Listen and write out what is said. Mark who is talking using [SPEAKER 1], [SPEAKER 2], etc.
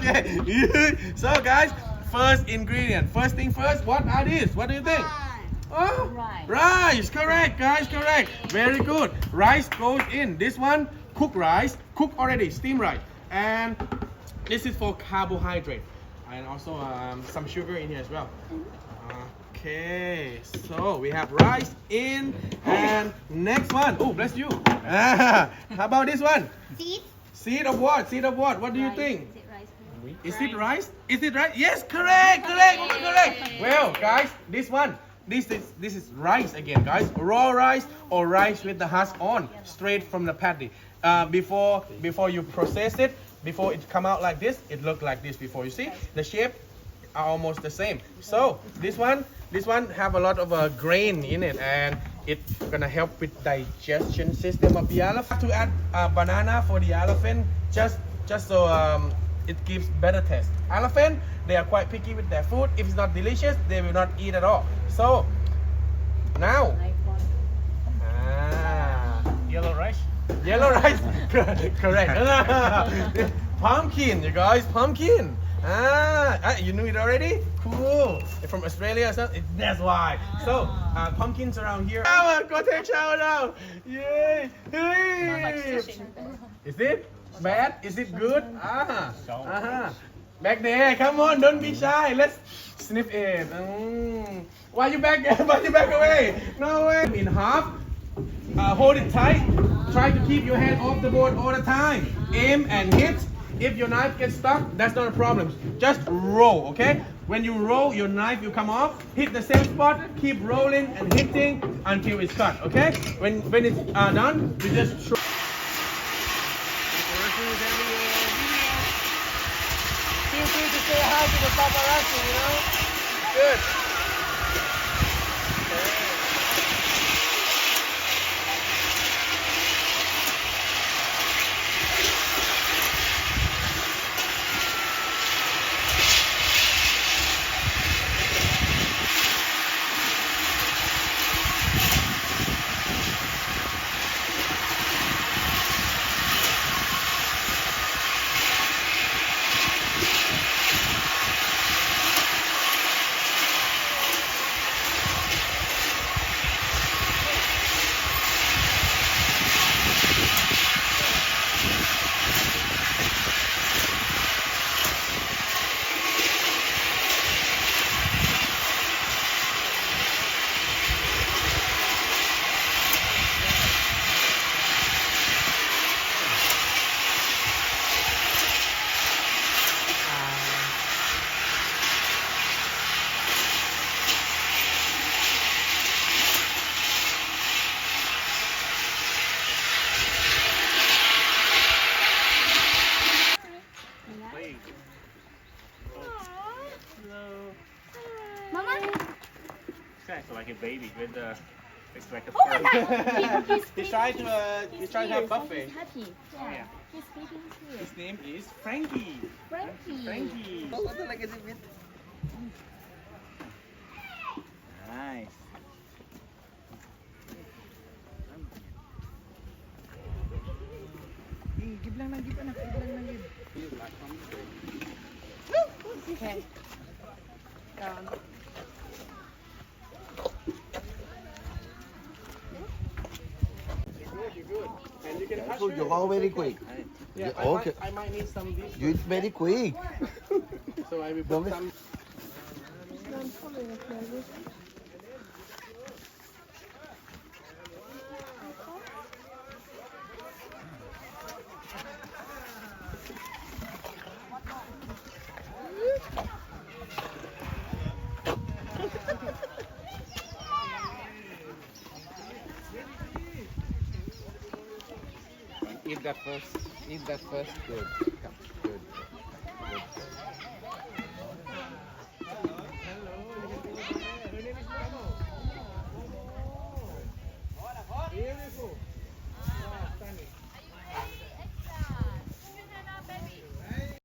[SPEAKER 1] Okay. So guys, first ingredient. First thing first, what are these? What do you think? Oh, rice. Correct, guys. Correct. Very good. Rice goes in. This one, cooked rice, cooked already, steamed rice, and this is for carbohydrate, and also some sugar in here as well. Okay, so we have rice in, and next one. Oh, bless you. How about this one?
[SPEAKER 2] Seed.
[SPEAKER 1] Seed of what? Seed of what? What do you think?
[SPEAKER 2] Is it rice?
[SPEAKER 1] Is it rice? Yes, correct. Well, guys, this one. This is rice again, guys. Raw rice or rice with the husk on, straight from the paddy. Before you process it, before it come out like this, it look like this. Before you see, the shape are almost the same. So this one have a lot of grain in it, and it's gonna help with digestion system of the elephant. To add banana for the elephant, just so it gives better taste. Elephant, they are quite picky with their food. If it's not delicious, they will not eat at all. So now,
[SPEAKER 3] Yellow rice.
[SPEAKER 1] yellow rice, correct. Pumpkin, you guys, pumpkin. You knew it already? Cool. You're from Australia, so that's why. So, pumpkins around here. Go take a shower now. Yay. Hey. Is it bad? Is it good? Back there. Come on, don't be shy. Let's sniff it. Why you back? Why you back away? No way. In half. Hold it tight. Try to keep your hand off the board all the time. Aim and hit. If your knife gets stuck, that's not a problem. Just roll, okay? When you roll, your knife will come off. Hit the same spot. Keep rolling and hitting until it's cut, okay? When it's done, you just throw. Feel free to say hi to the paparazzi, you know? Good.
[SPEAKER 3] It's like a baby with the. It's like a
[SPEAKER 2] Oh my
[SPEAKER 3] fur.
[SPEAKER 2] God!
[SPEAKER 1] He tried to have buffet.
[SPEAKER 2] He's happy.
[SPEAKER 3] Oh, yeah.
[SPEAKER 2] He's speaking here.
[SPEAKER 1] His name is Frankie.
[SPEAKER 2] Frankie.
[SPEAKER 3] Nice. Give lang, give anak,
[SPEAKER 2] Okay. Gone.
[SPEAKER 1] You're good. And you can hush
[SPEAKER 4] So you go very quick.
[SPEAKER 1] Yeah,
[SPEAKER 4] Okay.
[SPEAKER 1] I might need some of these.
[SPEAKER 4] You eat very quick.
[SPEAKER 1] So I will put
[SPEAKER 4] Don't-
[SPEAKER 1] some.
[SPEAKER 4] Eat that first. Eat that first. Good.